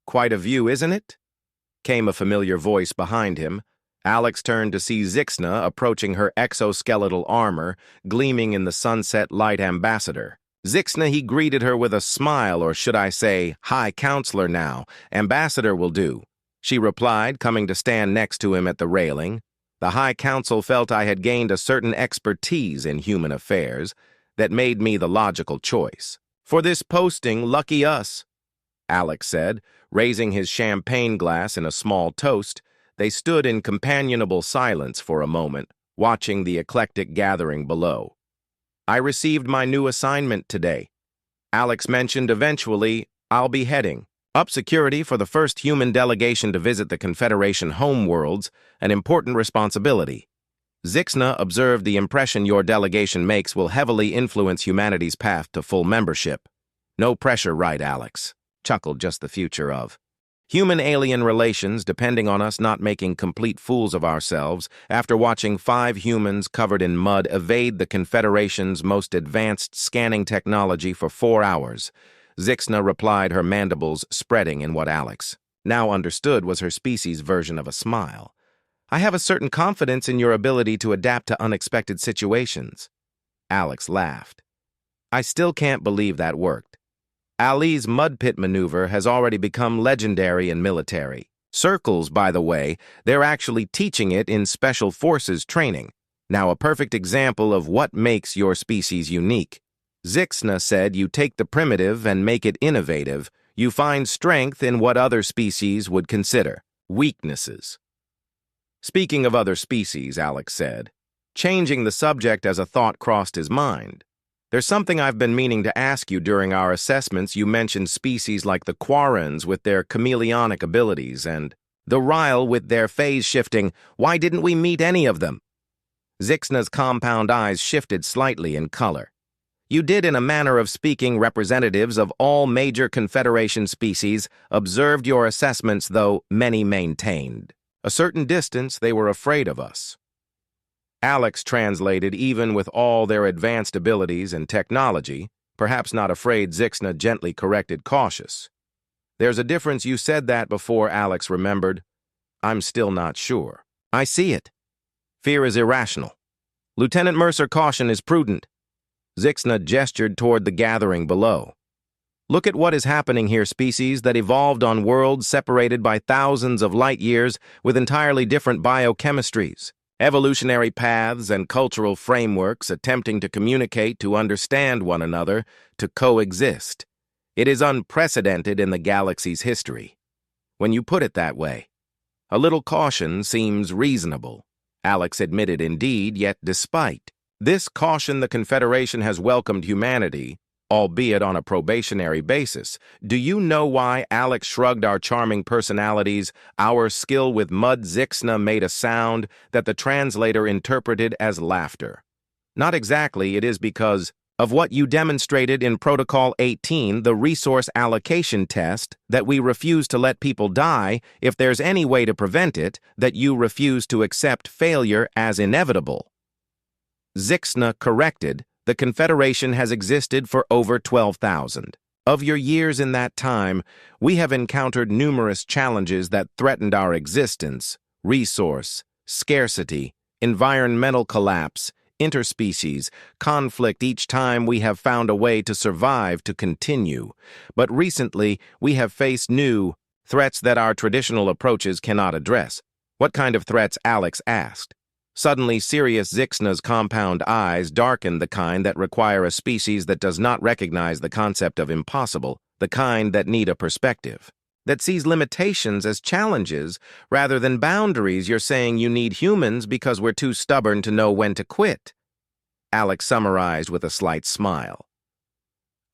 Quite a view, isn't it? Came a familiar voice behind him. Alex turned to see Zixna approaching her exoskeletal armor, gleaming in the sunset light. Ambassador. Zixna, he greeted her with a smile, or should I say, High Counselor now. Ambassador will do, she replied, coming to stand next to him at the railing. The High Council felt I had gained a certain expertise in human affairs that made me the logical choice. For this posting, lucky us, Alex said, raising his champagne glass in a small toast. They stood in companionable silence for a moment, watching the eclectic gathering below. I received my new assignment today. Alex mentioned eventually I'll be heading up security for the first human delegation to visit the Confederation homeworlds, an important responsibility. Zixna observed the impression your delegation makes will heavily influence humanity's path to full membership. No pressure, right, Alex? Chuckled just the future of human-alien relations, depending on us not making complete fools of ourselves after watching 5 humans covered in mud evade the Confederation's most advanced scanning technology for 4 hours. Zixna replied, her mandibles spreading in what Alex now understood was her species' version of a smile. I have a certain confidence in your ability to adapt to unexpected situations. Alex laughed. I still can't believe that worked. Ali's mud pit maneuver has already become legendary in military circles, by the way. They're actually teaching it in special forces training. Now, a perfect example of what makes your species unique. Zixna said you take the primitive and make it innovative. You find strength in what other species would consider weaknesses. Speaking of other species, Alex said, changing the subject as a thought crossed his mind. There's something I've been meaning to ask you. During our assessments, you mentioned species like the Quarrens with their chameleonic abilities and the Ryle with their phase shifting. Why didn't we meet any of them? Zixna's compound eyes shifted slightly in color. You did, in a manner of speaking. Representatives of all major Confederation species observed your assessments, though many maintained a certain distance. They were afraid of us. Alex translated, even with all their advanced abilities and technology, perhaps not afraid. Zixna gently corrected, cautious. There's a difference. You said that before, Alex remembered. I'm still not sure. I see it. Fear is irrational. Lieutenant Mercer, caution is prudent. Zixna gestured toward the gathering below. Look at what is happening here. Species that evolved on worlds separated by thousands of light years with entirely different biochemistries, evolutionary paths, and cultural frameworks attempting to communicate, to understand one another, to coexist. It is unprecedented in the galaxy's history. When you put it that way, a little caution seems reasonable, Alex admitted. Indeed, yet despite this caution, the Confederation has welcomed humanity, albeit on a probationary basis. Do you know why? Alex shrugged. Our charming personalities, our skill with mud. Zixna made a sound that the translator interpreted as laughter. Not exactly. It is because of what you demonstrated in Protocol 18, the resource allocation test, that we refuse to let people die if there's any way to prevent it, that you refuse to accept failure as inevitable. Zixna corrected. The Confederation has existed for over 12,000. Of your years. In that time, we have encountered numerous challenges that threatened our existence: resource scarcity, environmental collapse, interspecies conflict. Each time we have found a way to survive, to continue. But recently, we have faced new threats that our traditional approaches cannot address. What kind of threats? Alex asked. Suddenly, serious Zixna's compound eyes darkened, the kind that require a species that does not recognize the concept of impossible, the kind that need a perspective, that sees limitations as challenges rather than boundaries. You're saying you need humans because we're too stubborn to know when to quit. Alex summarized with a slight smile.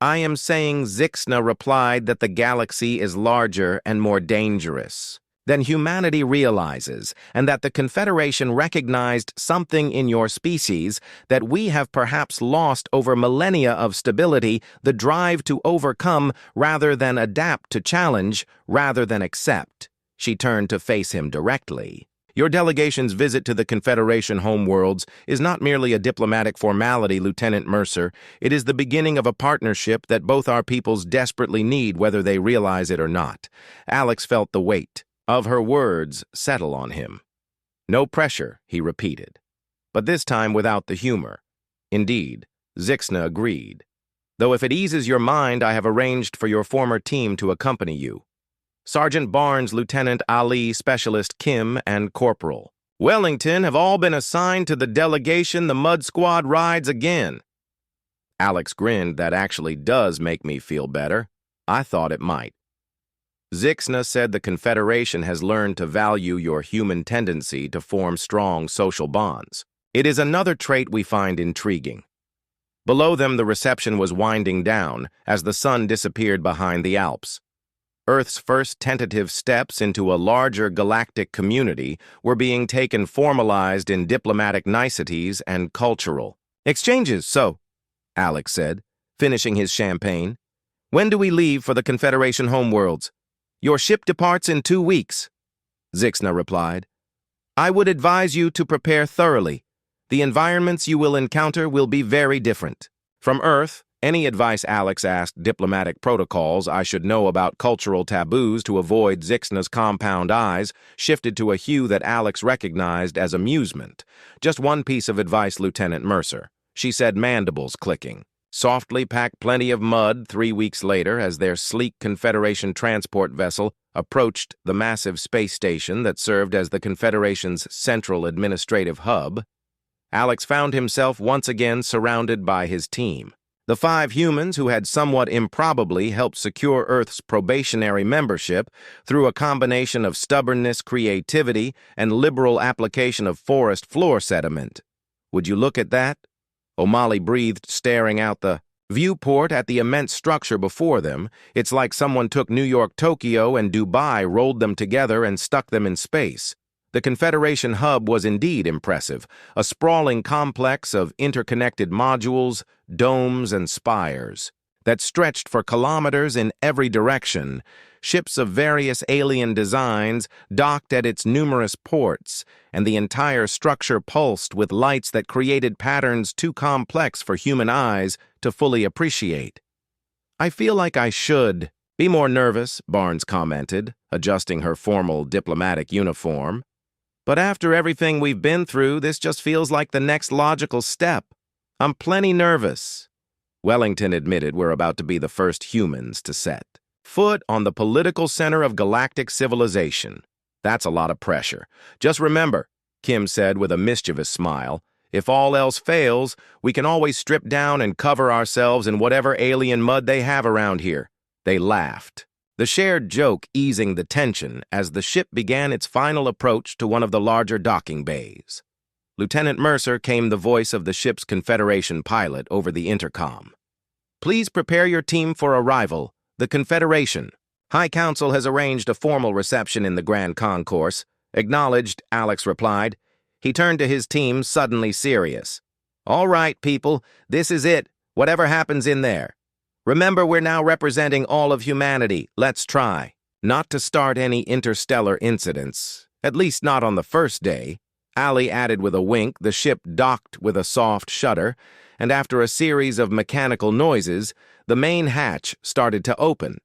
I am saying, Zixna replied, that the galaxy is larger and more dangerous than humanity realizes, and that the Confederation recognized something in your species that we have perhaps lost over millennia of stability, the drive to overcome rather than adapt, to challenge rather than accept. She turned to face him directly. Your delegation's visit to the Confederation homeworlds is not merely a diplomatic formality, Lieutenant Mercer. It is the beginning of a partnership that both our peoples desperately need, whether they realize it or not. Alex felt the weight of her words settle on him. No pressure, he repeated, but this time without the humor. Indeed, Zixna agreed. Though if it eases your mind, I have arranged for your former team to accompany you. Sergeant Barnes, Lieutenant Ali, Specialist Kim, and Corporal Wellington have all been assigned to the delegation. The Mud Squad rides again. Alex grinned. That actually does make me feel better. I thought it might. Zixna said the Confederation has learned to value your human tendency to form strong social bonds. It is another trait we find intriguing. Below them, the reception was winding down as the sun disappeared behind the Alps. Earth's first tentative steps into a larger galactic community were being taken, formalized in diplomatic niceties and cultural exchanges. So, Alex said, finishing his champagne, when do we leave for the Confederation homeworlds? Your ship departs in 2 weeks, Zixna replied. I would advise you to prepare thoroughly. The environments you will encounter will be very different. From Earth, any advice? Alex asked. Diplomatic protocols I should know about, cultural taboos to avoid. Zixna's compound eyes shifted to a hue that Alex recognized as amusement. Just one piece of advice, Lieutenant Mercer, she said, mandibles clicking. Softly pack plenty of mud. 3 weeks later, as their sleek Confederation transport vessel approached the massive space station that served as the Confederation's central administrative hub, Alex found himself once again surrounded by his team. The 5 humans who had somewhat improbably helped secure Earth's probationary membership through a combination of stubbornness, creativity, and liberal application of forest floor sediment. Would you look at that? O'Malley breathed, staring out the viewport at the immense structure before them. It's like someone took New York, Tokyo, and Dubai, rolled them together, and stuck them in space. The Confederation hub was indeed impressive, a sprawling complex of interconnected modules, domes, and spires that stretched for kilometers in every direction. Ships of various alien designs docked at its numerous ports, and the entire structure pulsed with lights that created patterns too complex for human eyes to fully appreciate. I feel like I should be more nervous, Barnes commented, adjusting her formal diplomatic uniform. But after everything we've been through, this just feels like the next logical step. I'm plenty nervous. Wellington admitted we're about to be the first humans to set foot on the political center of galactic civilization. That's a lot of pressure. Just remember, Kim said with a mischievous smile, if all else fails, we can always strip down and cover ourselves in whatever alien mud they have around here. They laughed, the shared joke easing the tension as the ship began its final approach to one of the larger docking bays. Lieutenant Mercer came the voice of the ship's Confederation pilot over the intercom. Please prepare your team for arrival. The Confederation High Council has arranged a formal reception in the Grand Concourse. Acknowledged, Alex replied. He turned to his team, suddenly serious. All right, people, this is it, whatever happens in there. Remember, we're now representing all of humanity. Let's try not to start any interstellar incidents, at least not on the first day. Ali added with a wink. The ship docked with a soft shudder, and after a series of mechanical noises, the main hatch started to open.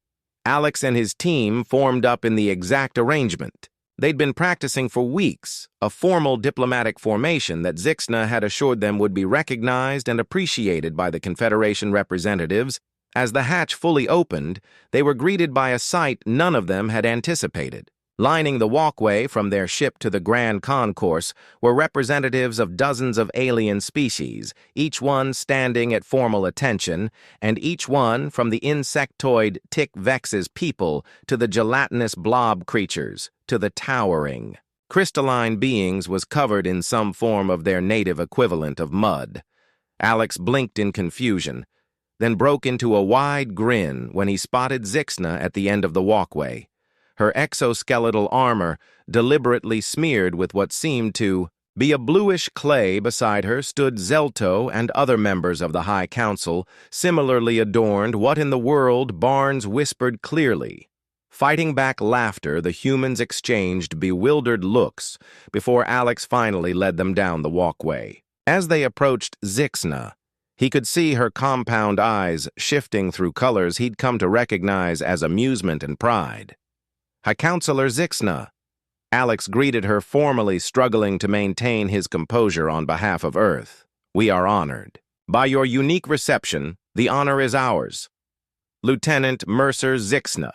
Alex and his team formed up in the exact arrangement they'd been practicing for weeks, a formal diplomatic formation that Zixna had assured them would be recognized and appreciated by the Confederation representatives. As the hatch fully opened, they were greeted by a sight none of them had anticipated. Lining the walkway from their ship to the Grand Concourse were representatives of dozens of alien species, each one standing at formal attention, and each one, from the insectoid Tick Vex's people to the gelatinous blob creatures, to the towering crystalline beings, was covered in some form of their native equivalent of mud. Alex blinked in confusion, then broke into a wide grin when he spotted Zixna at the end of the walkway. Her exoskeletal armor, deliberately smeared with what seemed to be a bluish clay. Beside her stood Zelto and other members of the High Council, similarly adorned. What in the world? Barnes whispered clearly. Fighting back laughter, the humans exchanged bewildered looks before Alex finally led them down the walkway. As they approached Zixna, he could see her compound eyes shifting through colors he'd come to recognize as amusement and pride. High Counselor Zixna. Alex greeted her formally, struggling to maintain his composure on behalf of Earth. We are honored. By your unique reception, the honor is ours. Lieutenant Mercer Zixna,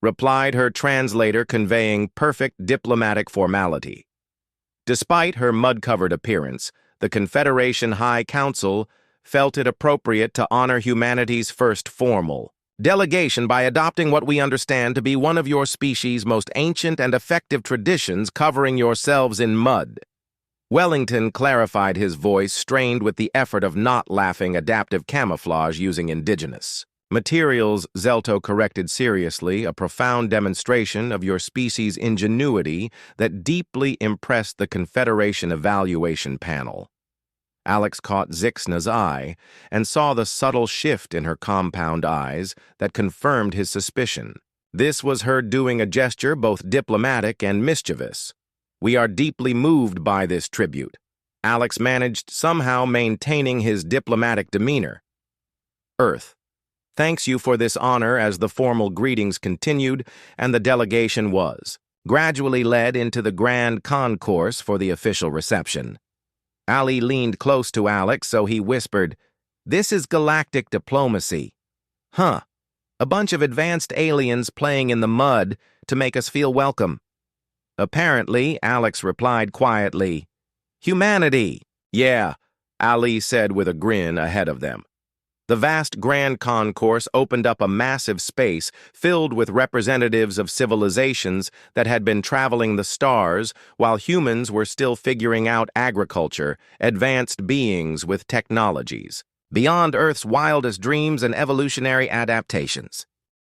replied her translator, conveying perfect diplomatic formality. Despite her mud-covered appearance, the Confederation High Council felt it appropriate to honor humanity's first formal delegation by adopting what we understand to be one of your species' most ancient and effective traditions, covering yourselves in mud. Wellington clarified, his voice strained with the effort of not laughing. Adaptive camouflage using indigenous materials, Zelto corrected seriously, a profound demonstration of your species' ingenuity that deeply impressed the Confederation evaluation panel. Alex caught Zixna's eye and saw the subtle shift in her compound eyes that confirmed his suspicion. This was her doing a gesture both diplomatic and mischievous. We are deeply moved by this tribute. Alex managed somehow maintaining his diplomatic demeanor. Earth, thanks you for this honor. As the formal greetings continued and the delegation was gradually led into the Grand Concourse for the official reception. Ali leaned close to Alex, so he whispered, "This is galactic diplomacy." "Huh. A bunch of advanced aliens playing in the mud to make us feel welcome." "Apparently," Alex replied quietly. "Humanity." "Yeah," Ali said with a grin ahead of them. The vast Grand Concourse opened up a massive space filled with representatives of civilizations that had been traveling the stars while humans were still figuring out agriculture, advanced beings with technologies beyond Earth's wildest dreams and evolutionary adaptations.